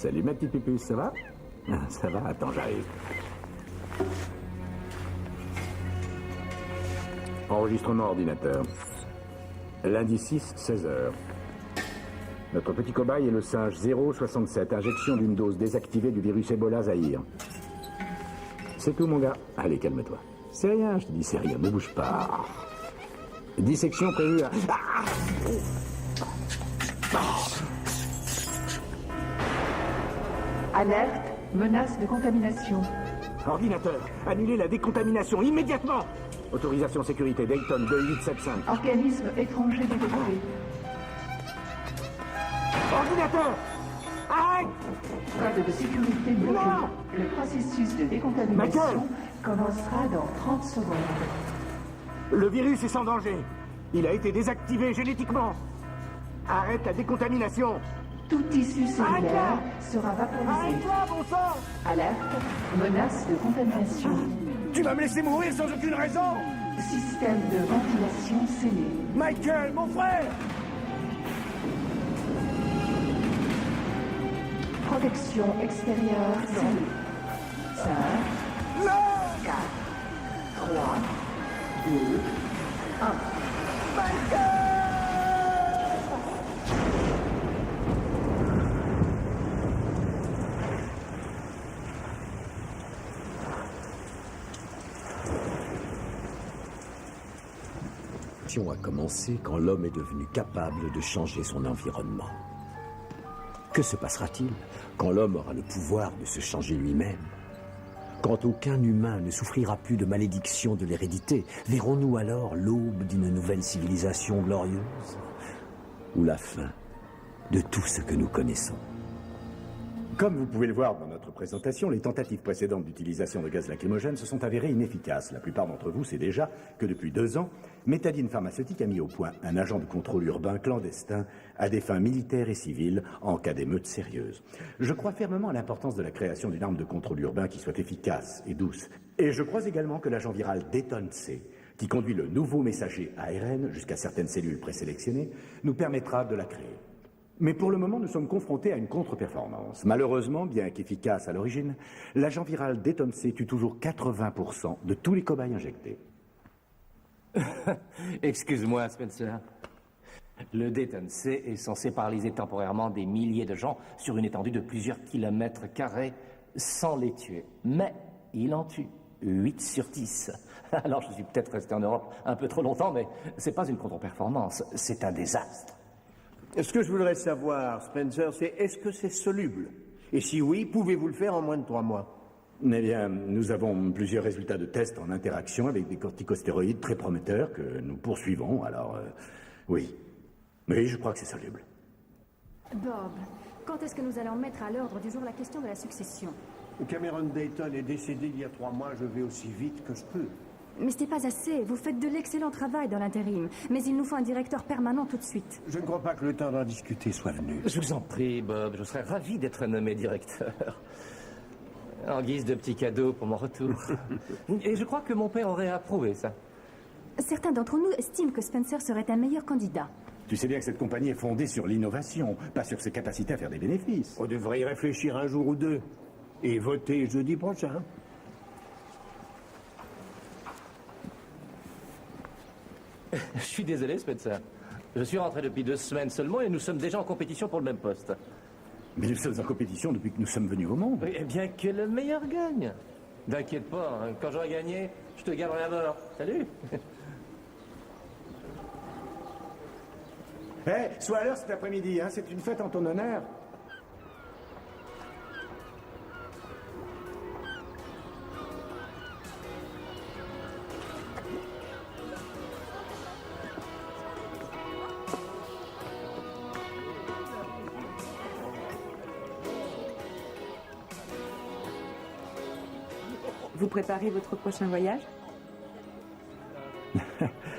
Salut ma petite pupus, ça va? Ça va, attends, j'arrive. Enregistrement ordinateur. Lundi 6, 16h. Notre petit cobaye est le singe 067, injection d'une dose désactivée du virus Ebola Zaïre. C'est tout mon gars. Allez, calme-toi. C'est rien, je te dis, c'est rien, ne bouge pas. Dissection prévue à... Alerte, menace de contamination. Ordinateur, annulez la décontamination immédiatement. Autorisation sécurité Dayton 2875. Organisme étranger détecté. Ordinateur, arrête. Code de sécurité bloqué. Non. Le processus de décontamination Michael. commencera dans 30 secondes. Le virus est sans danger. Il a été désactivé génétiquement. Arrête la décontamination. Tout tissu cellulaire sera vaporisé. Arrête-toi, bon sang. Alerte, menace de contamination. Tu vas me laisser mourir sans aucune raison. Système de ventilation scellé. Michael, mon frère. Protection extérieure scellée. 5, 4, 3, 2, 1. A commencé quand l'homme est devenu capable de changer son environnement. Que se passera-t-il quand l'homme aura le pouvoir de se changer lui-même? Quand aucun humain ne souffrira plus de malédiction de l'hérédité, verrons-nous alors l'aube d'une nouvelle civilisation glorieuse? Ou la fin de tout ce que nous connaissons? Comme vous pouvez le voir dans notre présentation, les tentatives précédentes d'utilisation de gaz lacrymogène se sont avérées inefficaces. La plupart d'entre vous savent déjà que depuis 2 ans, Métadine Pharmaceutique a mis au point un agent de contrôle urbain clandestin à des fins militaires et civiles en cas d'émeute sérieuse. Je crois fermement à l'importance de la création d'une arme de contrôle urbain qui soit efficace et douce. Et je crois également que l'agent viral Dayton C, qui conduit le nouveau messager ARN jusqu'à certaines cellules présélectionnées, nous permettra de la créer. Mais pour le moment, nous sommes confrontés à une contre-performance. Malheureusement, bien qu'efficace à l'origine, l'agent viral Dayton C tue toujours 80% de tous les cobayes injectés. Excuse-moi, Spencer. Le Dayton C est censé paralyser temporairement des milliers de gens sur une étendue de plusieurs kilomètres carrés sans les tuer. Mais il en tue 8 sur 10. Alors, je suis peut-être resté en Europe un peu trop longtemps, mais c'est pas une contre-performance, c'est un désastre. Ce que je voudrais savoir, Spencer, c'est est-ce que c'est soluble? Et si oui, pouvez-vous le faire en moins de 3 mois? Eh bien, nous avons plusieurs résultats de tests en interaction avec des corticostéroïdes très prometteurs que nous poursuivons, alors oui. Mais je crois que c'est soluble. Bob, quand est-ce que nous allons mettre à l'ordre du jour la question de la succession? Cameron Dayton est décédé il y a 3 mois, je vais aussi vite que je peux. Mais ce n'est pas assez. Vous faites de l'excellent travail dans l'intérim. Mais il nous faut un directeur permanent tout de suite. Je ne crois pas que le temps d'en discuter soit venu. Je vous en prie, Bob, je serais ravi d'être nommé directeur. En guise de petit cadeau pour mon retour. Et je crois que mon père aurait approuvé ça. Certains d'entre nous estiment que Spencer serait un meilleur candidat. Tu sais bien que cette compagnie est fondée sur l'innovation, pas sur ses capacités à faire des bénéfices. On devrait y réfléchir un jour ou deux. Et voter jeudi prochain. Je suis désolé, Spencer. Je suis rentré depuis 2 semaines seulement et nous sommes déjà en compétition pour le même poste. Mais nous sommes en compétition depuis que nous sommes venus au monde. Eh bien, que le meilleur gagne. T'inquiète pas, hein, quand j'aurai gagné, je te garderai à mort. Salut. Sois à l'heure cet après-midi, hein, c'est une fête en ton honneur. Vous préparez votre prochain voyage?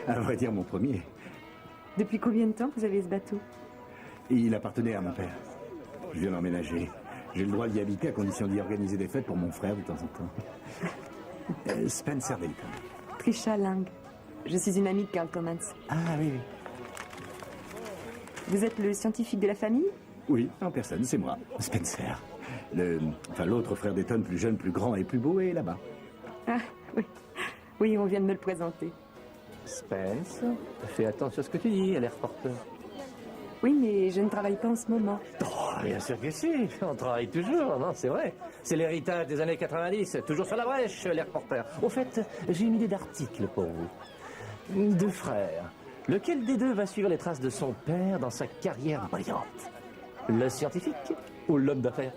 À vrai dire, mon premier. Depuis combien de temps vous avez ce bateau? Il appartenait à mon père. Je viens d'emménager. J'ai le droit d'y habiter à condition d'y organiser des fêtes pour mon frère de temps en temps. Spencer Dayton. Trisha Lang. Je suis une amie de Carl Commons. Ah oui, oui. Vous êtes le scientifique de la famille? Oui, en personne, c'est moi, Spencer. L'autre frère d'Eton, plus jeune, plus grand et plus beau, est là-bas. Ah, oui. Oui, on vient de me le présenter. Spence, fais attention à ce que tu dis, elle est reporter. Oui, mais je ne travaille pas en ce moment. Oh, bien sûr que si, on travaille toujours, non, c'est vrai. C'est l'héritage des années 90, toujours sur la brèche, les reporters. Au fait, j'ai une idée d'article pour vous. 2 frères. Lequel des deux va suivre les traces de son père dans sa carrière brillante? Le scientifique ou l'homme d'affaires?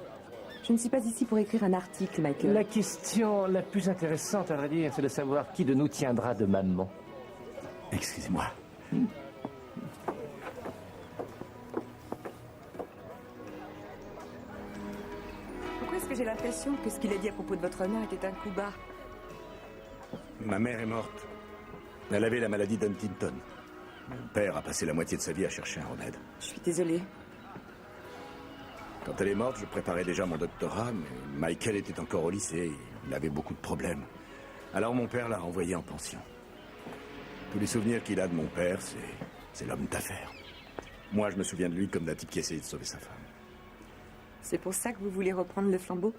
Je ne suis pas ici pour écrire un article, Michael. La question la plus intéressante, à vrai dire, c'est de savoir qui de nous tiendra de maman. Excusez-moi. Pourquoi est-ce que j'ai l'impression que ce qu'il a dit à propos de votre mère était un coup bas? Ma mère est morte. Elle avait la maladie d'Huntington. Mon père a passé la moitié de sa vie à chercher un remède. Je suis désolée. Quand elle est morte, je préparais déjà mon doctorat, mais Michael était encore au lycée. Il avait beaucoup de problèmes. Alors mon père l'a envoyé en pension. Tous les souvenirs qu'il a de mon père, c'est l'homme d'affaires. Moi, je me souviens de lui comme d'un type qui essayait de sauver sa femme. C'est pour ça que vous voulez reprendre le flambeau?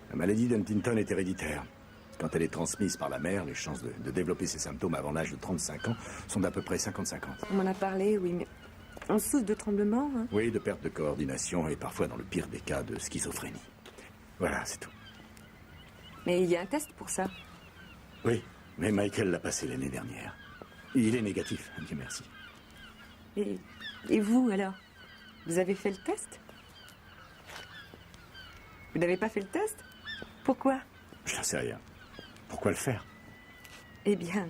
La maladie d'Huntington est héréditaire. Quand elle est transmise par la mère, les chances de développer ces symptômes avant l'âge de 35 ans sont d'à peu près 50-50. On m'en a parlé, oui, mais on souffre de tremblements, hein? Oui, de perte de coordination et parfois, dans le pire des cas, de schizophrénie. Voilà, c'est tout. Mais il y a un test pour ça. Oui, mais Michael l'a passé l'année dernière. Il est négatif, Dieu merci. Et vous, alors? Vous avez fait le test? Vous n'avez pas fait le test? Pourquoi? Je n'en sais rien. Pourquoi le faire? Eh bien,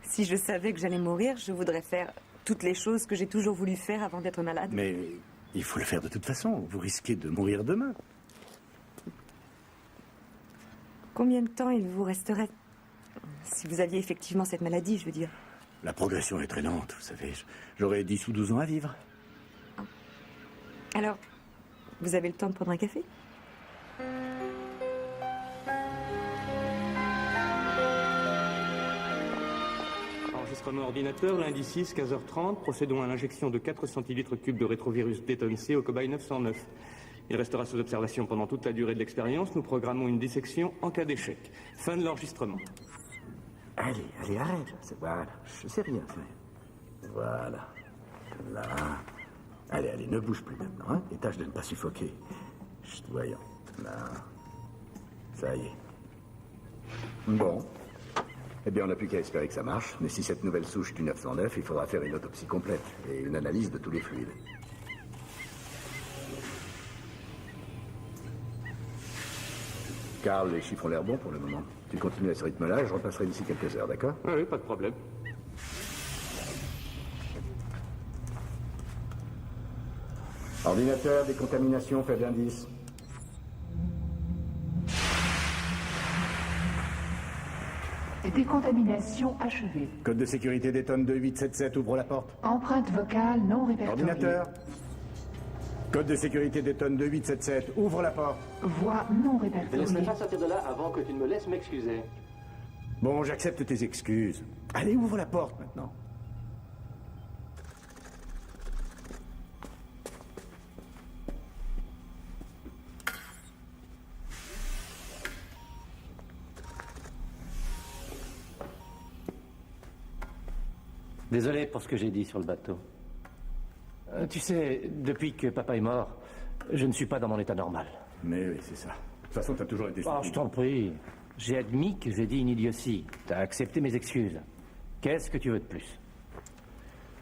si je savais que j'allais mourir, je voudrais faire toutes les choses que j'ai toujours voulu faire avant d'être malade. Mais il faut le faire de toute façon. Vous risquez de mourir demain. Combien de temps il vous resterait si vous aviez effectivement cette maladie, je veux dire? La progression est très lente, vous savez. J'aurai 10 ou 12 ans à vivre. Alors, vous avez le temps de prendre un café? Enregistrement ordinateur, lundi 6, 15h30. Procédons à l'injection de 4 centilitres cubes de rétrovirus Déton C au cobaye 909. Il restera sous observation pendant toute la durée de l'expérience. Nous programmons une dissection en cas d'échec. Fin de l'enregistrement. Allez, arrête. Voilà, je sais rien faire. Voilà. Là. Allez, ne bouge plus maintenant, hein. Et tâche de ne pas suffoquer. Chut, voyons. Là. Ça y est. Bon. Eh bien, on n'a plus qu'à espérer que ça marche. Mais si cette nouvelle souche du 909, il faudra faire une autopsie complète et une analyse de tous les fluides. Carl, les chiffres ont l'air bons pour le moment. Tu continues à ce rythme-là et je repasserai d'ici quelques heures, d'accord? Oui, pas de problème. Ordinateur, décontamination, faible indice. Décontamination achevée. Code de sécurité Déton 2877, ouvre la porte. Empreinte vocale non répertoriée. Ordinateur. Code de sécurité Déton 2877, ouvre la porte. Voix non répertoriée. Laisse-moi pas sortir de là avant que tu ne me laisses m'excuser. Bon, j'accepte tes excuses. Allez, ouvre la porte maintenant. Désolé pour ce que j'ai dit sur le bateau. Tu sais, depuis que papa est mort, je ne suis pas dans mon état normal. Mais oui, c'est ça. De toute façon, t'as toujours été... Oh, je t'en prie. J'ai admis que j'ai dit une idiotie. T'as accepté mes excuses. Qu'est-ce que tu veux de plus?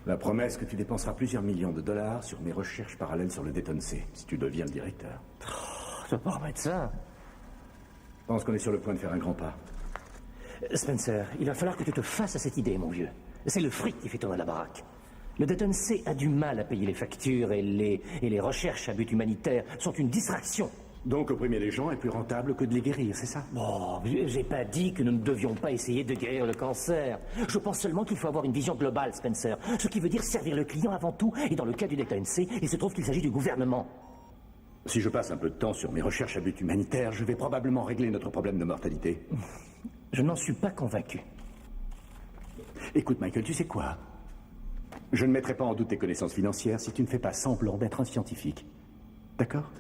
La promesse que tu dépenseras plusieurs millions de dollars sur mes recherches parallèles sur le Déton C, si tu deviens le directeur. Oh, tu vas pas remettre ça. Je pense qu'on est sur le point de faire un grand pas. Spencer, il va falloir que tu te fasses à cette idée, mon vieux. C'est le fric qui fait tourner la baraque. Le Déton C a du mal à payer les factures et les recherches à but humanitaire sont une distraction. Donc opprimer les gens est plus rentable que de les guérir, c'est ça? Bon, j'ai pas dit que nous ne devions pas essayer de guérir le cancer. Je pense seulement qu'il faut avoir une vision globale, Spencer. Ce qui veut dire servir le client avant tout. Et dans le cas du Déton C, il se trouve qu'il s'agit du gouvernement. Si je passe un peu de temps sur mes recherches à but humanitaire, je vais probablement régler notre problème de mortalité. Je n'en suis pas convaincu. Écoute, Michael, tu sais quoi? Je ne mettrai pas en doute tes connaissances financières si tu ne fais pas semblant d'être un scientifique. D'accord?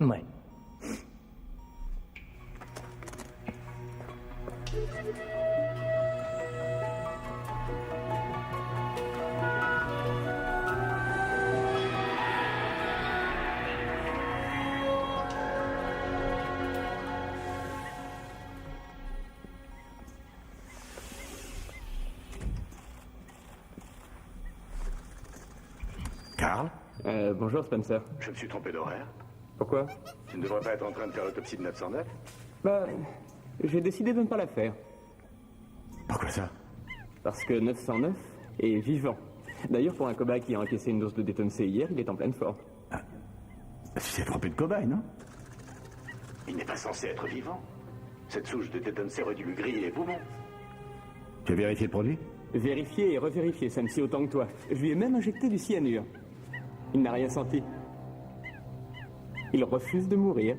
Ouais. Carl, Bonjour Spencer. je me suis trompé d'horaire. Pourquoi? Tu ne devrais pas être en train de faire l'autopsie de 909? Bah, j'ai décidé de ne pas la faire. Pourquoi ça? Parce que 909 est vivant. D'ailleurs, pour un cobaye qui a encaissé une dose de Déton C hier, il est en pleine forme. Tu t'es trompé de cobaye, non? Il n'est pas censé être vivant. Cette souche de Déton-C aurait dû lui griller les poumons. Tu as vérifié le produit? Vérifier et revérifier, ça me scie autant que toi. Je lui ai même injecté du cyanure. Il n'a rien senti. Il refuse de mourir.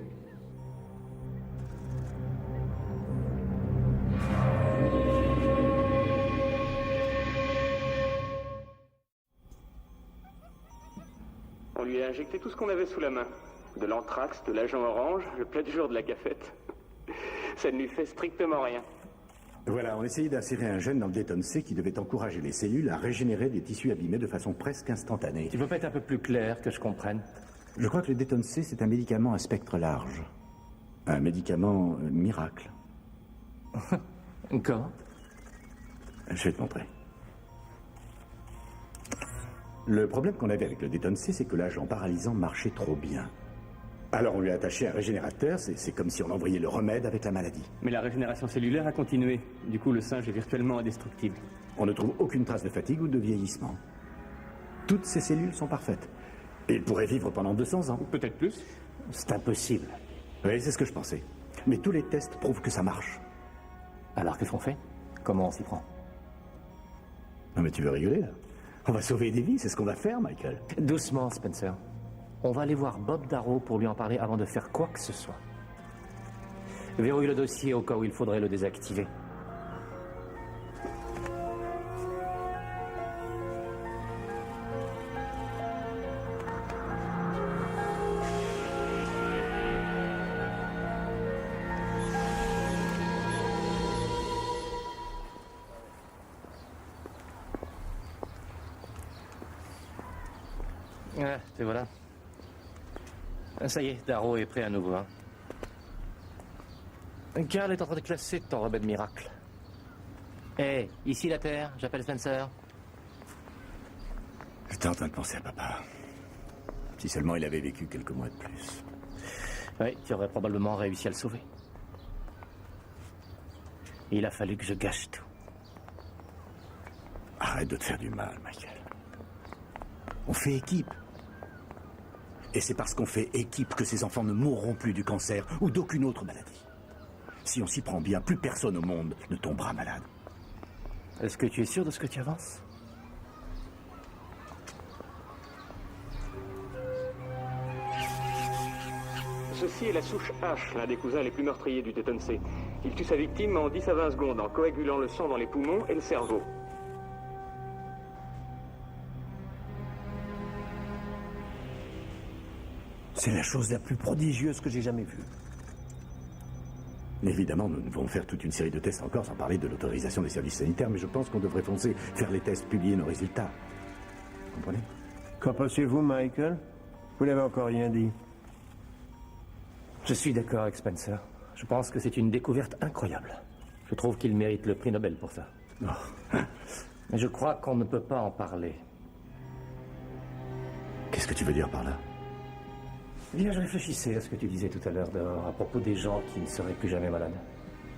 On lui a injecté tout ce qu'on avait sous la main. De l'anthrax, de l'agent orange, le plat du jour de la cafette. Ça ne lui fait strictement rien. Voilà, on essayait d'insérer un gène dans le Déton-C qui devait encourager les cellules à régénérer des tissus abîmés de façon presque instantanée. Tu peux pas être un peu plus clair, que je comprenne? Je crois que le Déton-C, c'est un médicament à spectre large. Un médicament miracle. Comment? Je vais te montrer. Le problème qu'on avait avec le Déton-C, c'est que l'agent paralysant marchait trop bien. Alors on lui a attaché un régénérateur, c'est comme si on envoyait le remède avec la maladie. Mais la régénération cellulaire a continué. Du coup, le singe est virtuellement indestructible. On ne trouve aucune trace de fatigue ou de vieillissement. Toutes ces cellules sont parfaites. Et il pourrait vivre pendant 200 ans. Peut-être plus. C'est impossible. Oui, c'est ce que je pensais. Mais tous les tests prouvent que ça marche. Alors qu'est-ce qu'on fait? Comment on s'y prend? Non mais tu veux rigoler là? On va sauver des vies, c'est ce qu'on va faire, Michael. Doucement, Spencer. On va aller voir Bob Darrow pour lui en parler avant de faire quoi que ce soit. Verrouille le dossier au cas où il faudrait le désactiver. Ah, te voilà. Ça y est, Darrow est prêt à nouveau. Hein. Carl est en train de classer ton remède miracle. Hé, ici la Terre, j'appelle Spencer. J'étais en train de penser à papa. Si seulement il avait vécu quelques mois de plus. Oui, tu aurais probablement réussi à le sauver. Il a fallu que je gâche tout. Arrête de te faire du mal, Michael. On fait équipe. Et c'est parce qu'on fait équipe que ces enfants ne mourront plus du cancer ou d'aucune autre maladie. Si on s'y prend bien, plus personne au monde ne tombera malade. Est-ce que tu es sûr de ce que tu avances? Ceci est la souche H, l'un des cousins les plus meurtriers du Déton-C. Il tue sa victime en 10 à 20 secondes en coagulant le sang dans les poumons et le cerveau. C'est la chose la plus prodigieuse que j'ai jamais vue. Évidemment, nous devons faire toute une série de tests encore sans parler de l'autorisation des services sanitaires, mais je pense qu'on devrait foncer, faire les tests, publier nos résultats. Vous comprenez? Qu'en pensez-vous, Michael? Vous n'avez encore rien dit. Je suis d'accord avec Spencer. Je pense que c'est une découverte incroyable. Je trouve qu'il mérite le prix Nobel pour ça. Oh. Mais je crois qu'on ne peut pas en parler. Qu'est-ce que tu veux dire par là? Eh bien, je réfléchissais à ce que tu disais tout à l'heure dehors, à propos des gens qui ne seraient plus jamais malades.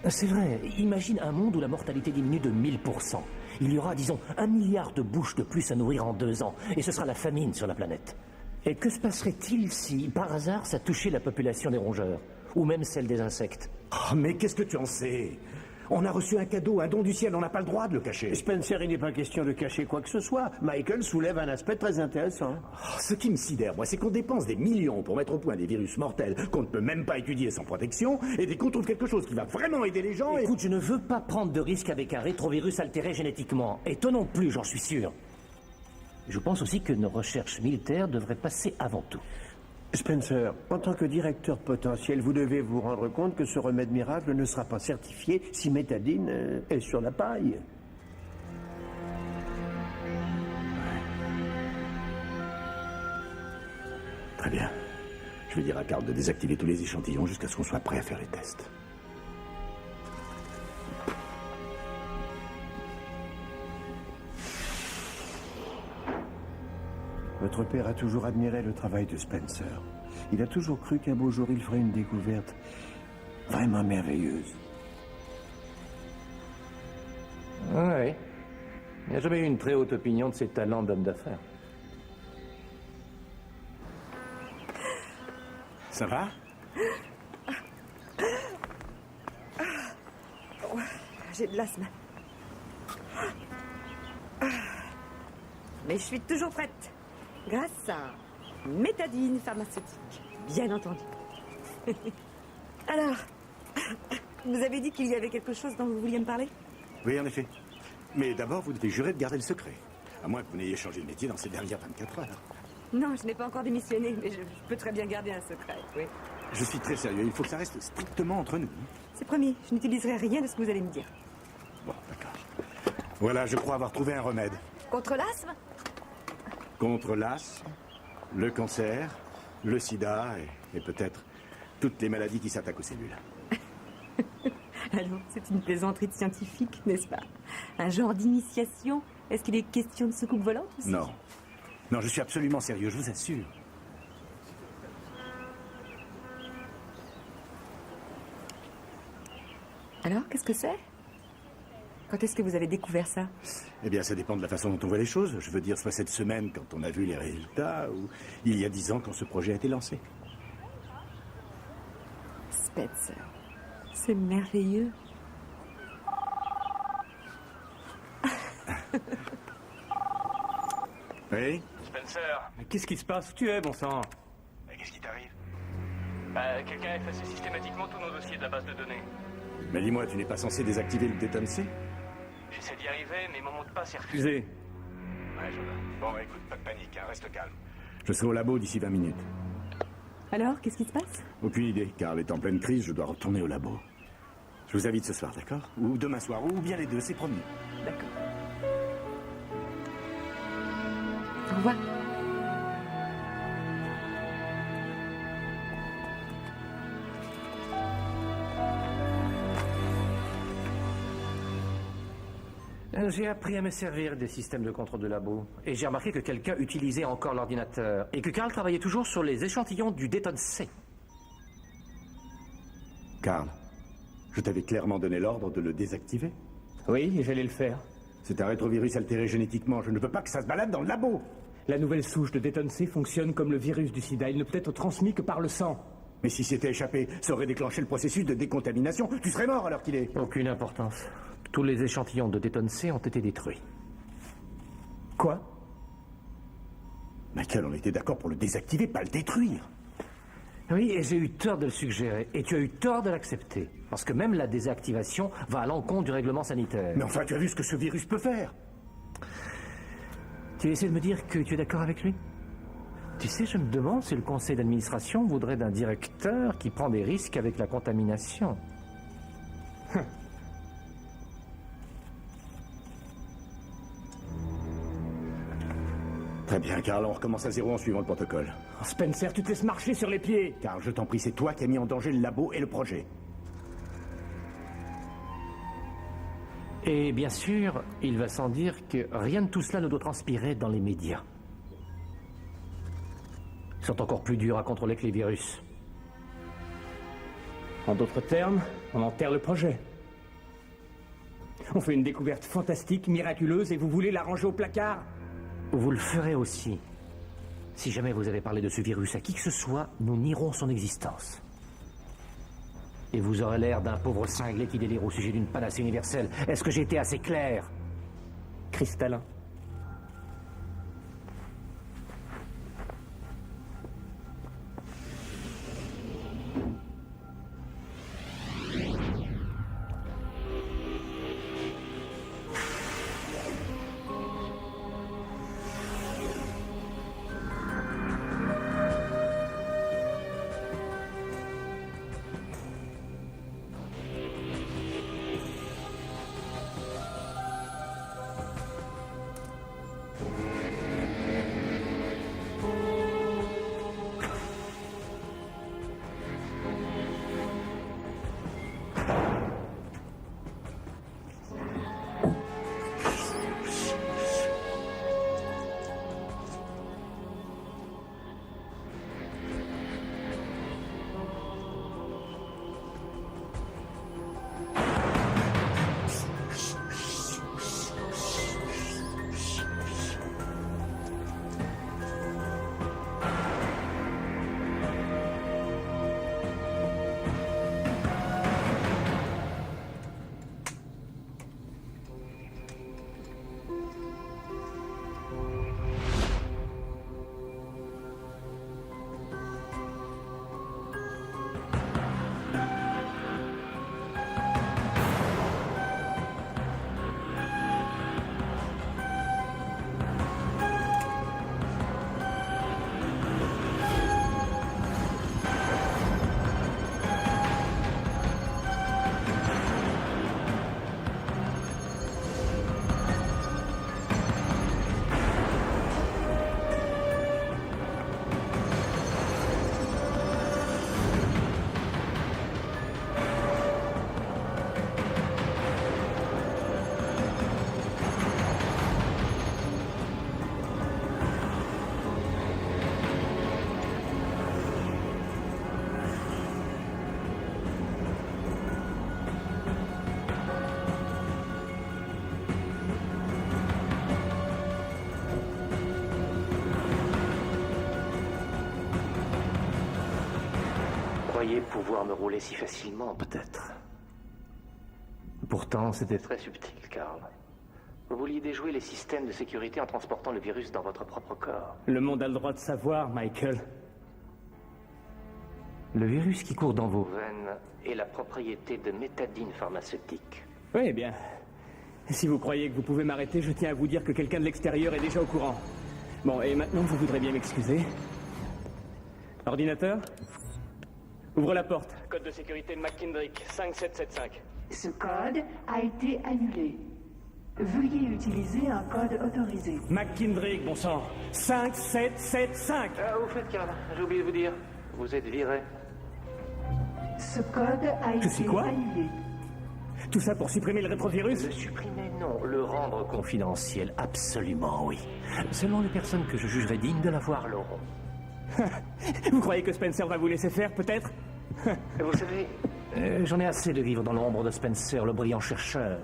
C'est vrai, imagine un monde où la mortalité diminue de 1000%. Il y aura, disons, 1 milliard de bouches de plus à nourrir en 2 ans, et ce sera la famine sur la planète. Et que se passerait-il si, par hasard, ça touchait la population des rongeurs, ou même celle des insectes? Oh, mais qu'est-ce que tu en sais? On a reçu un cadeau, un don du ciel, on n'a pas le droit de le cacher. Spencer, il n'est pas question de cacher quoi que ce soit. Michael soulève un aspect très intéressant. Oh, ce qui me sidère, moi, c'est qu'on dépense des millions pour mettre au point des virus mortels qu'on ne peut même pas étudier sans protection, et dès qu'on trouve quelque chose qui va vraiment aider les gens... Écoute, je ne veux pas prendre de risque avec un rétrovirus altéré génétiquement. Et toi non plus, j'en suis sûr. Je pense aussi que nos recherches militaires devraient passer avant tout. Spencer, en tant que directeur potentiel, vous devez vous rendre compte que ce remède miracle ne sera pas certifié si Métadine est sur la paille. Très bien. Je vais dire à Carl de désactiver tous les échantillons jusqu'à ce qu'on soit prêt à faire les tests. Votre père a toujours admiré le travail de Spencer. Il a toujours cru qu'un beau jour il ferait une découverte vraiment merveilleuse. Oui. Il n'a jamais eu une très haute opinion de ses talents d'homme d'affaires. Ça va? J'ai de l'asthme. Mais je suis toujours prête. Grâce à Métadine pharmaceutique, bien entendu. Alors, vous avez dit qu'il y avait quelque chose dont vous vouliez me parler? Oui, en effet. Mais d'abord, vous devez jurer de garder le secret. À moins que vous n'ayez changé de métier dans ces dernières 24 heures. Non, je n'ai pas encore démissionné, mais je peux très bien garder un secret, oui. Je suis très sérieux. Il faut que ça reste strictement entre nous. C'est promis, je n'utiliserai rien de ce que vous allez me dire. Bon, d'accord. Voilà, je crois avoir trouvé un remède. Contre l'asthme? Contre l'asthme, le cancer, le sida et peut-être toutes les maladies qui s'attaquent aux cellules. Alors, c'est une plaisanterie de scientifique, n'est-ce pas? Un genre d'initiation? Est-ce qu'il est question de soucoupe volante aussi? Non. Non, je suis absolument sérieux, je vous assure. Alors, qu'est-ce que c'est? Quand est-ce que vous avez découvert ça? Eh bien, ça dépend de la façon dont on voit les choses. Je veux dire, soit cette semaine, quand on a vu les résultats, ou il y a 10 ans, quand ce projet a été lancé. Spencer, c'est merveilleux. Oui? Spencer, mais qu'est-ce qui se passe? Où tu es, bon sang? Mais qu'est-ce qui t'arrive? Quelqu'un a effacé systématiquement tous nos dossiers de la base de données. Mais dis-moi, tu n'es pas censé désactiver le Déton C? J'essaie d'y arriver, mais mon mot de passe est refusé. Ouais, je vois. Bon, écoute, pas de panique, hein, reste calme. Je serai au labo d'ici 20 minutes. Alors, qu'est-ce qui se passe? Aucune idée, car est en pleine crise, je dois retourner au labo. Je vous invite ce soir, d'accord? Ou demain soir, ou bien les deux, c'est promis. D'accord. Au revoir. J'ai appris à me servir des systèmes de contrôle de labo. Et j'ai remarqué que quelqu'un utilisait encore l'ordinateur. Et que Carl travaillait toujours sur les échantillons du Déton C. Carl, je t'avais clairement donné l'ordre de le désactiver. Oui, j'allais le faire. C'est un rétrovirus altéré génétiquement. Je ne veux pas que ça se balade dans le labo. La nouvelle souche de Déton C fonctionne comme le virus du sida. Il ne peut être transmis que par le sang. Mais si c'était échappé, ça aurait déclenché le processus de décontamination. Tu serais mort alors qu'il est... Aucune importance. Tous les échantillons de Déton C ont été détruits. Quoi? Michael, on était d'accord pour le désactiver, pas le détruire. Oui, et j'ai eu tort de le suggérer. Et tu as eu tort de l'accepter. Parce que même la désactivation va à l'encontre du règlement sanitaire. Mais enfin, tu as vu ce que ce virus peut faire? Tu essaies de me dire que tu es d'accord avec lui? Tu sais, je me demande si le conseil d'administration voudrait d'un directeur qui prend des risques avec la contamination. Très bien, Carl, on recommence à zéro en suivant le protocole. Oh, Spencer, tu te laisses marcher sur les pieds. Carl, je t'en prie, c'est toi qui as mis en danger le labo et le projet. Et bien sûr, il va sans dire que rien de tout cela ne doit transpirer dans les médias. Ils sont encore plus durs à contrôler que les virus. En d'autres termes, on enterre le projet. On fait une découverte fantastique, miraculeuse, et vous voulez la ranger au placard? Vous le ferez aussi. Si jamais vous avez parlé de ce virus à qui que ce soit, nous nierons son existence. Et vous aurez l'air d'un pauvre cinglé qui délire au sujet d'une panacée universelle. Est-ce que j'ai été assez clair? Cristallin. croyez pouvoir me rouler si facilement, peut-être. Pourtant, c'était très subtil, Carl. Vous vouliez déjouer les systèmes de sécurité en transportant le virus dans votre propre corps. Le monde a le droit de savoir, Michael. Le virus qui court dans vos veines est la propriété de Métadine pharmaceutique. Oui, eh bien. Si vous croyez que vous pouvez m'arrêter, je tiens à vous dire que quelqu'un de l'extérieur est déjà au courant. Bon, et maintenant, vous voudrez bien m'excuser. Ordinateur? Ouvre la porte. Code de sécurité McKindrick, 5775. Ce code a été annulé. Veuillez utiliser un code autorisé. McKindrick, bon sang. 5775. Vous faites, Carl. J'ai oublié de vous dire. Vous êtes viré. Ce code a été quoi annulé. Tout ça pour supprimer le rétrovirus? Le supprimer, non. Le rendre confidentiel, absolument, oui. Seulement les personnes que je jugerai dignes de l'avoir l'auront. Vous croyez que Spencer va vous laisser faire, peut-être? Vous savez, j'en ai assez de vivre dans l'ombre de Spencer, le brillant chercheur.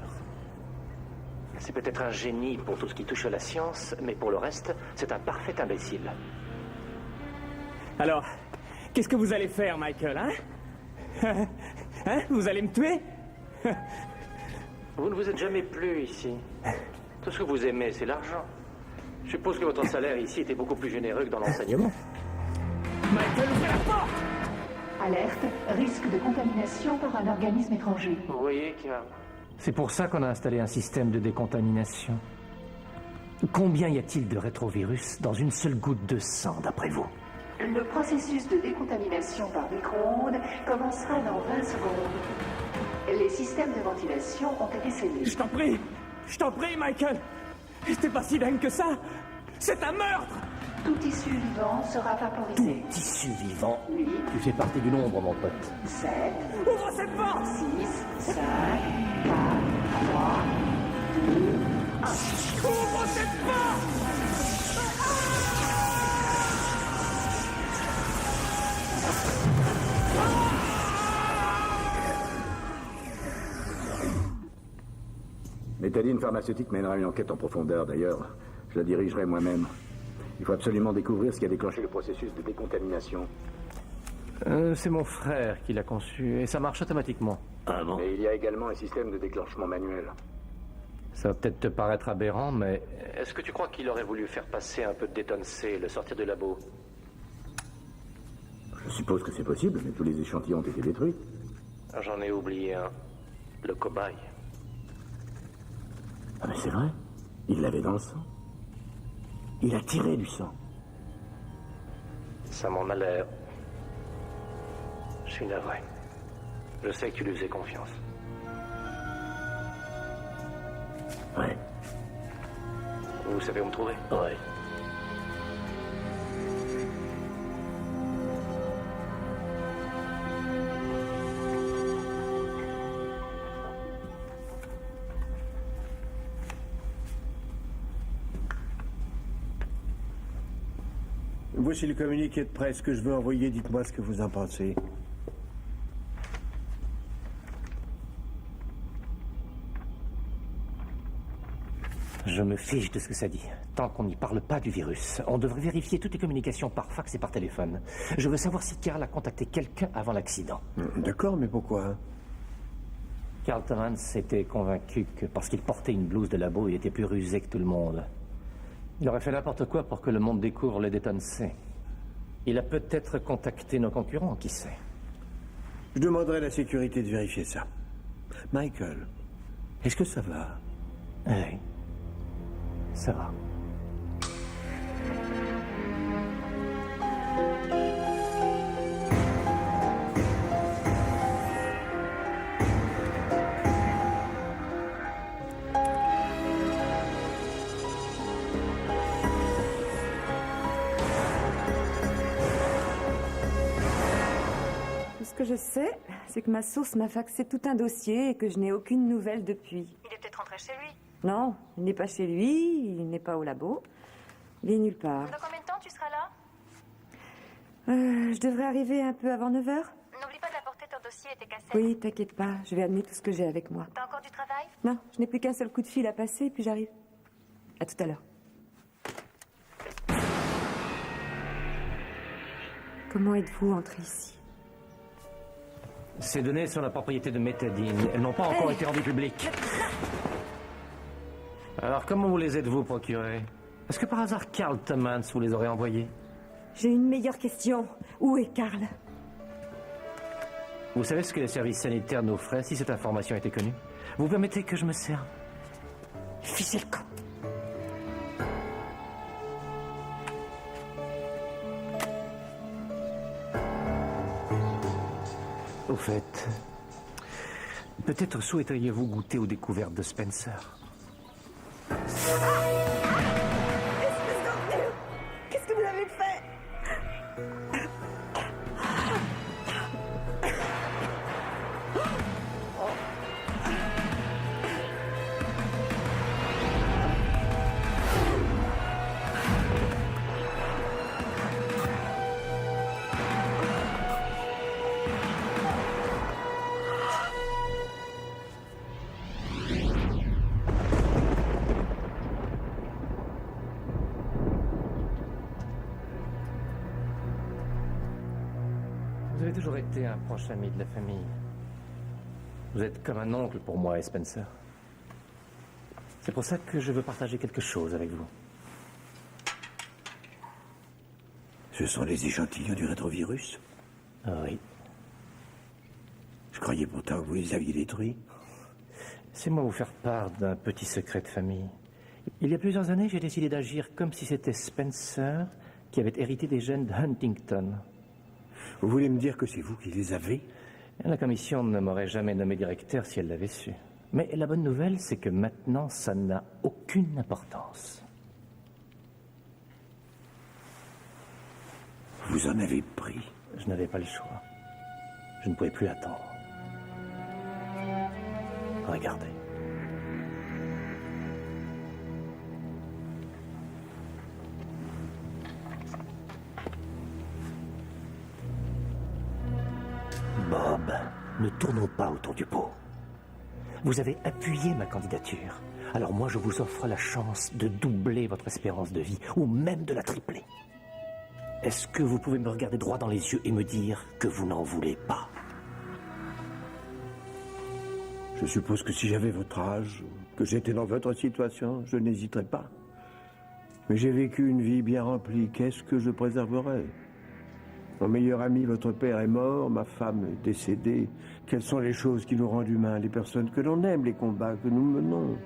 C'est peut-être un génie pour tout ce qui touche à la science, mais pour le reste, c'est un parfait imbécile. Alors, qu'est-ce que vous allez faire, Michael, hein? Hein? Vous allez me tuer? Vous ne vous êtes jamais plu ici. Tout ce que vous aimez, c'est l'argent. Je suppose que votre salaire ici était beaucoup plus généreux que dans l'enseignement. Michael, ouvrez la porte! Alerte, risque de contamination par un organisme étranger. Vous voyez, Carl? C'est pour ça qu'on a installé un système de décontamination. Combien y a-t-il de rétrovirus dans une seule goutte de sang, d'après vous? Le processus de décontamination par micro-ondes commencera dans 20 secondes. Les systèmes de ventilation ont été scellés. Je t'en prie, Michael! C'était pas si dingue que ça! C'est un meurtre! Tout tissu vivant sera vaporisé. Tout tissu vivant? 8, Tu fais partie du nombre, mon pote. 7, Ouvre cette porte! 6, 5, 4, 3, 2, 1. Ouvre cette porte! Métadine pharmaceutique mènera une enquête en profondeur, d'ailleurs. Je la dirigerai moi-même. Il faut absolument découvrir ce qui a déclenché le processus de décontamination. C'est mon frère qui l'a conçu, et ça marche automatiquement. Ah bon? Mais il y a également un système de déclenchement manuel. Ça va peut-être te paraître aberrant, mais... Est-ce que tu crois qu'il aurait voulu faire passer un peu de Déton C, le sortir du labo? Je suppose que c'est possible, mais tous les échantillons ont été détruits. J'en ai oublié un. Le cobaye. Ah mais c'est vrai, il l'avait dans le sang. Il a tiré du sang. Ça m'en a l'air. Je suis navré. Je sais que tu lui faisais confiance. Ouais. Vous savez où me trouver? Ouais. Voici le communiqué de presse que je veux envoyer. Dites-moi ce que vous en pensez. Je me fiche de ce que ça dit. Tant qu'on n'y parle pas du virus, on devrait vérifier toutes les communications par fax et par téléphone. Je veux savoir si Carl a contacté quelqu'un avant l'accident. D'accord, mais pourquoi? Carl Torrance était convaincu que parce qu'il portait une blouse de labo, il était plus rusé que tout le monde. Il aurait fait n'importe quoi pour que le monde découvre le Déton C. Il a peut-être contacté nos concurrents, qui sait. Je demanderai à la sécurité de vérifier ça. Michael, est-ce que ça va? Oui, ça va. Ce que je sais, c'est que ma source m'a faxé tout un dossier et que je n'ai aucune nouvelle depuis. Il est peut-être rentré chez lui. Non, il n'est pas chez lui, il n'est pas au labo. Il est nulle part. Dans combien de temps tu seras là? Je devrais arriver un peu avant 9h. N'oublie pas d'apporter ton dossier et tes cassettes. Oui, t'inquiète pas, je vais amener tout ce que j'ai avec moi. T'as encore du travail? Non, je n'ai plus qu'un seul coup de fil à passer, puis j'arrive. À tout à l'heure. Comment êtes-vous entré ici? Ces données sont la propriété de Métadine. Elles n'ont pas encore été rendues publiques. Alors, comment vous les êtes-vous procurées? Est-ce que par hasard Carl Thomas vous les aurait envoyées? J'ai une meilleure question. Où est Carl? Vous savez ce que les services sanitaires nous feraient si cette information était connue? Vous permettez que je me serve? Fichez le camp. Au fait, peut-être souhaiteriez-vous goûter aux découvertes de Spencer? Qu'est-ce que vous avez fait? Vous avez toujours été un proche ami de la famille. Vous êtes comme un oncle pour moi et Spencer. C'est pour ça que je veux partager quelque chose avec vous. Ce sont les échantillons du rétrovirus? Ah oui. Je croyais pourtant que vous les aviez détruits. Laissez-moi vous faire part d'un petit secret de famille. Il y a plusieurs années, j'ai décidé d'agir comme si c'était Spencer qui avait hérité des gènes de Huntington. Vous voulez me dire que c'est vous qui les avez? La commission ne m'aurait jamais nommé directeur si elle l'avait su. Mais la bonne nouvelle, c'est que maintenant, ça n'a aucune importance. Vous en avez pris? Je n'avais pas le choix. Je ne pouvais plus attendre. Regardez. Bob, ne tournons pas autour du pot. Vous avez appuyé ma candidature. Alors moi, je vous offre la chance de doubler votre espérance de vie, ou même de la tripler. Est-ce que vous pouvez me regarder droit dans les yeux et me dire que vous n'en voulez pas? Je suppose que si j'avais votre âge, que j'étais dans votre situation, je n'hésiterais pas. Mais j'ai vécu une vie bien remplie. Qu'est-ce que je préserverais? Mon meilleur ami, votre père, est mort, ma femme est décédée. Quelles sont les choses qui nous rendent humains, les personnes que l'on aime, les combats que nous menons?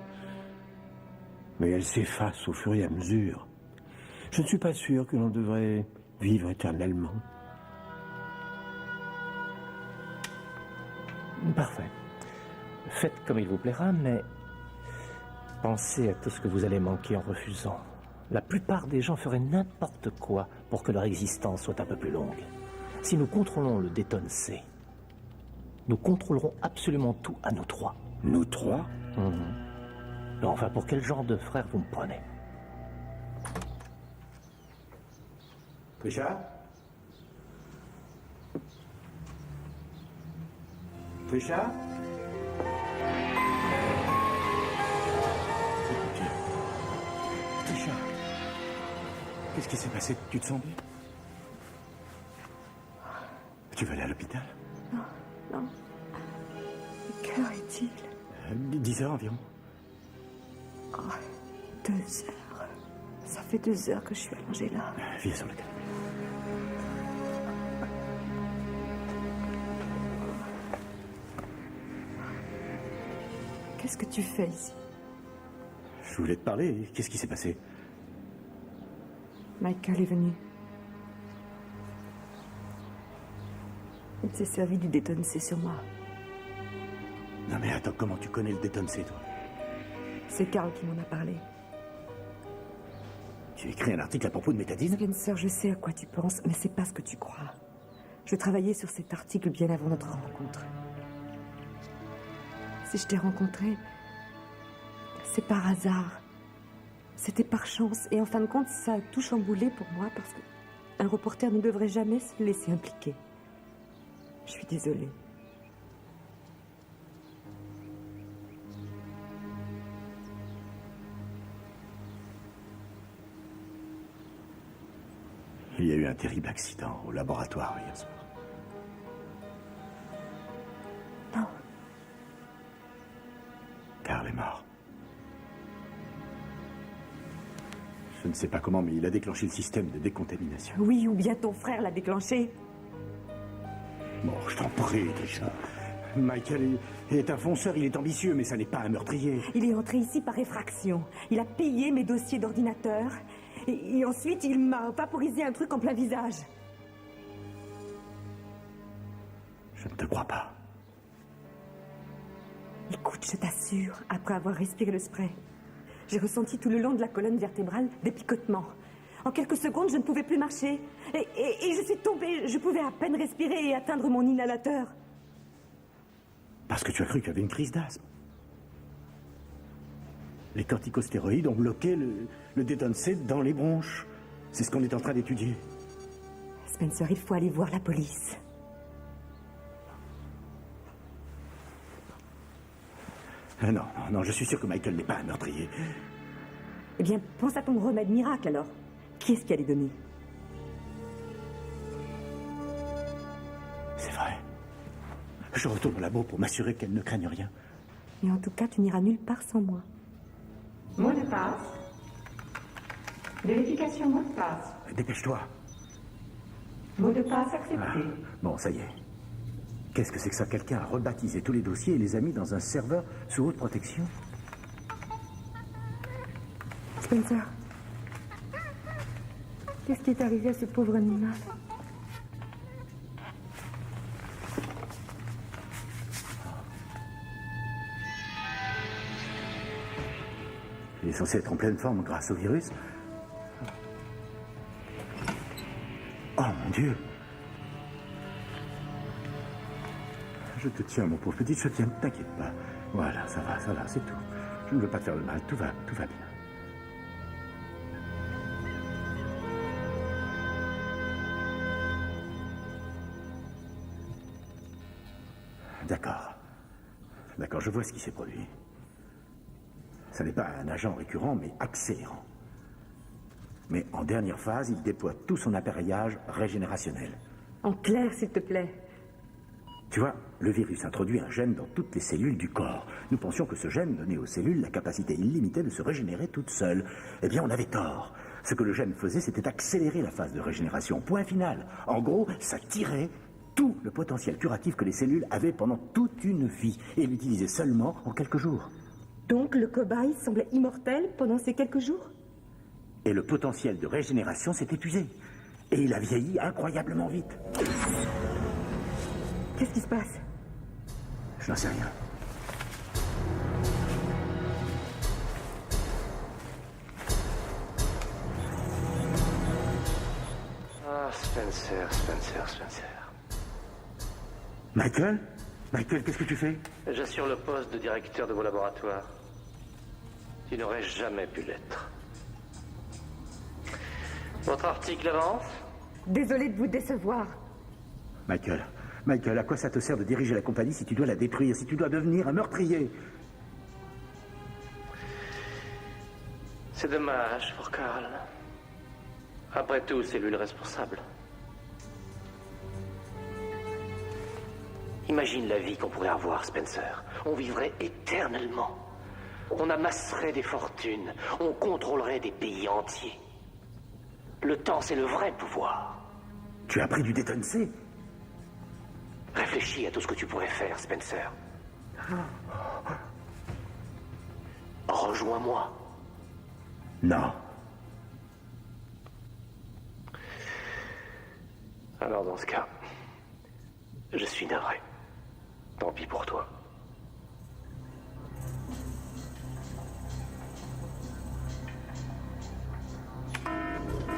Mais elles s'effacent au fur et à mesure. Je ne suis pas sûr que l'on devrait vivre éternellement. Parfait. Faites comme il vous plaira, mais pensez à tout ce que vous allez manquer en refusant. La plupart des gens feraient n'importe quoi pour que leur existence soit un peu plus longue. Si nous contrôlons le Dayton C, nous contrôlerons absolument tout à nous trois. Nous trois? Enfin, pour quel genre de frère vous me prenez? Richard? Richard? Richard? Qu'est-ce qui s'est passé? Tu te sens bien? Tu vas aller à l'hôpital? Non. Quelle heure est-il? 10 heures environ. 2 heures. Ça fait 2 heures que je suis allongée là. Viens sur le canapé. Qu'est-ce que tu fais ici? Je voulais te parler. Qu'est-ce qui s'est passé? Michael est venu. Il s'est servi du Dayton C sur moi. Non mais attends, comment tu connais le Dayton C, toi? C'est Carl qui m'en a parlé. Tu as écrit un article à propos de Métadine? Spencer, je sais à quoi tu penses, mais c'est pas ce que tu crois. Je travaillais sur cet article bien avant notre rencontre. Si je t'ai rencontré, c'est par hasard. C'était par chance. Et en fin de compte, ça a tout chamboulé pour moi parce qu'un reporter ne devrait jamais se laisser impliquer. Je suis désolée. Il y a eu un terrible accident au laboratoire hier soir. Non. Karl est mort. Je ne sais pas comment, mais il a déclenché le système de décontamination. Oui, ou bien ton frère l'a déclenché. Bon, je t'en prie, Trisha. Michael est un fonceur, il est ambitieux, mais ça n'est pas un meurtrier. Il est entré ici par effraction. Il a pillé mes dossiers d'ordinateur. Et ensuite, il m'a vaporisé un truc en plein visage. Je ne te crois pas. Écoute, je t'assure, après avoir respiré le spray, j'ai ressenti tout le long de la colonne vertébrale des picotements. En quelques secondes, je ne pouvais plus marcher. Et je suis tombée. Je pouvais à peine respirer et atteindre mon inhalateur. Parce que tu as cru qu'il y avait une crise d'asthme. Les corticostéroïdes ont bloqué le détone C dans les bronches. C'est ce qu'on est en train d'étudier. Spencer, il faut aller voir la police. Non, je suis sûr que Michael n'est pas un meurtrier. Eh bien, pense à ton remède miracle, alors. Qui est-ce qui a les donné? C'est vrai. Je retourne au labo pour m'assurer qu'elle ne craigne rien. Mais en tout cas, tu n'iras nulle part sans moi. Mot de passe. Vérification mot de passe. Dépêche-toi. Mot de passe accepté. Bon, ça y est. Qu'est-ce que c'est que ça? Quelqu'un a rebaptisé tous les dossiers et les a mis dans un serveur sous haute protection? Spencer, qu'est-ce qui est arrivé à ce pauvre animal? Il est censé être en pleine forme grâce au virus. Oh mon Dieu! Je te tiens, mon pauvre petit, je te tiens, ne t'inquiète pas. Voilà, ça va, c'est tout. Je ne veux pas te faire le mal, tout va bien. D'accord, je vois ce qui s'est produit. Ça n'est pas un agent récurrent, mais accélérant. Mais en dernière phase, il déploie tout son appareillage régénérationnel. En clair, s'il te plaît. Tu vois, le virus introduit un gène dans toutes les cellules du corps. Nous pensions que ce gène donnait aux cellules la capacité illimitée de se régénérer toutes seules. Eh bien, on avait tort. Ce que le gène faisait, c'était accélérer la phase de régénération. Point final. En gros, ça tirait tout le potentiel curatif que les cellules avaient pendant toute une vie et l'utilisait seulement en quelques jours. Donc, le cobaye semblait immortel pendant ces quelques jours? Et le potentiel de régénération s'est épuisé. Et il a vieilli incroyablement vite. Qu'est-ce qui se passe? Je n'en sais rien. Ah, Spencer. Michael, qu'est-ce que tu fais? J'assure le poste de directeur de vos laboratoires. Tu n'aurais jamais pu l'être. Votre article avance? Désolé de vous décevoir. Michael, à quoi ça te sert de diriger la compagnie si tu dois la détruire, si tu dois devenir un meurtrier? C'est dommage pour Karl. Après tout, c'est lui le responsable. Imagine la vie qu'on pourrait avoir, Spencer. On vivrait éternellement. On amasserait des fortunes. On contrôlerait des pays entiers. Le temps, c'est le vrai pouvoir. Tu as pris du détone C? Réfléchis à tout ce que tu pourrais faire, Spencer. Rejoins-moi. Non. Alors dans ce cas, je suis navré. Tant pis pour toi.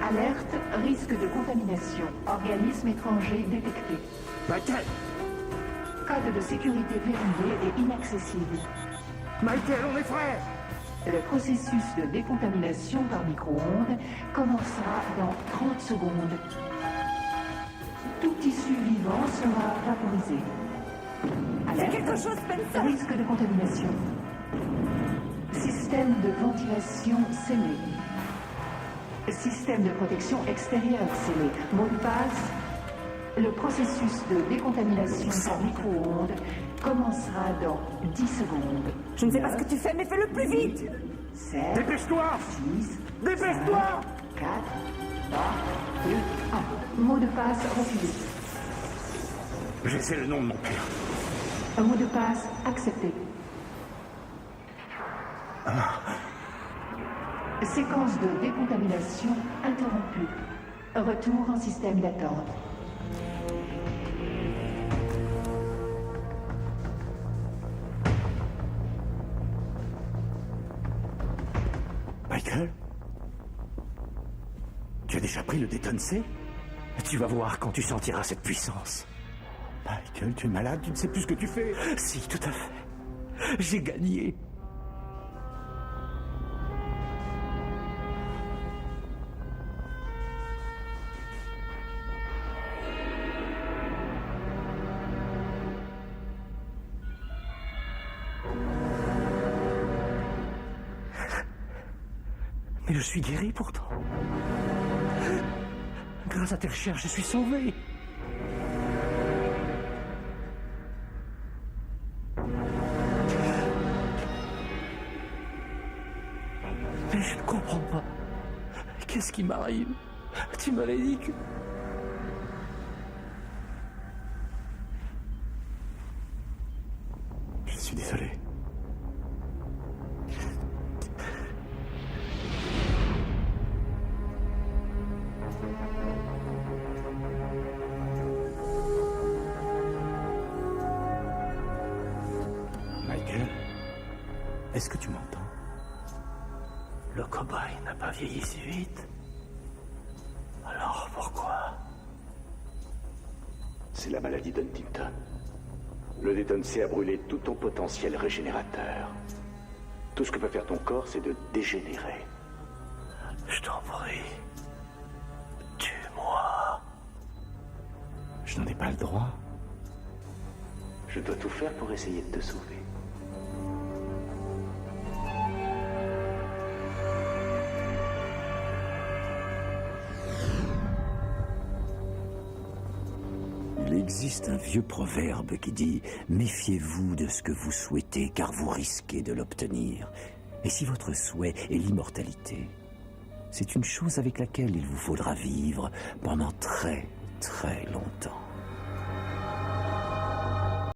Alerte, risque de contamination. Organisme étranger détecté. Michael! Code de sécurité verrouillé et inaccessible. Michael, on est frères! Le processus de décontamination par micro-ondes commencera dans 30 secondes. Tout tissu vivant sera vaporisé. Alerte, quelque chose, Spencer! risque de contamination. Système de ventilation scellé. Système de protection extérieure scellé. Mot de passe. Le processus de décontamination par micro-ondes commencera dans 10 secondes. Je ne sais pas ce que tu fais, mais fais-le plus vite. 7, Dépêche-toi! 6, Dépêche-toi! 4, 3, 2, 1. Mot de passe refusé. J'essaie le nom de mon père. Un mot de passe accepté. Séquence de décontamination interrompue. Retour en système d'attente. Michael? Tu as déjà pris le Déton C? Tu vas voir quand tu sentiras cette puissance. Michael, tu es malade, tu ne sais plus ce que tu fais. Si, tout à fait. J'ai gagné. Mais je suis guéri pourtant. Grâce à tes recherches, je suis sauvé. Mais je ne comprends pas. Qu'est-ce qui m'arrive? Tu m'avais dit que... Je suis désolé. Michael, est-ce que tu m'entends? Le cobaye n'a pas vieilli si vite. Alors pourquoi? C'est la maladie d'Huntington. Le Déton C a brûlé tout ton potentiel régénérateur. Tout ce que peut faire ton corps, c'est de dégénérer. Je t'en prie. Tue-moi. Je n'en ai pas le droit. Je dois tout faire pour essayer de te sauver. Il existe un vieux proverbe qui dit « Méfiez-vous de ce que vous souhaitez, car vous risquez de l'obtenir. » Et si votre souhait est l'immortalité, c'est une chose avec laquelle il vous faudra vivre pendant très, très longtemps.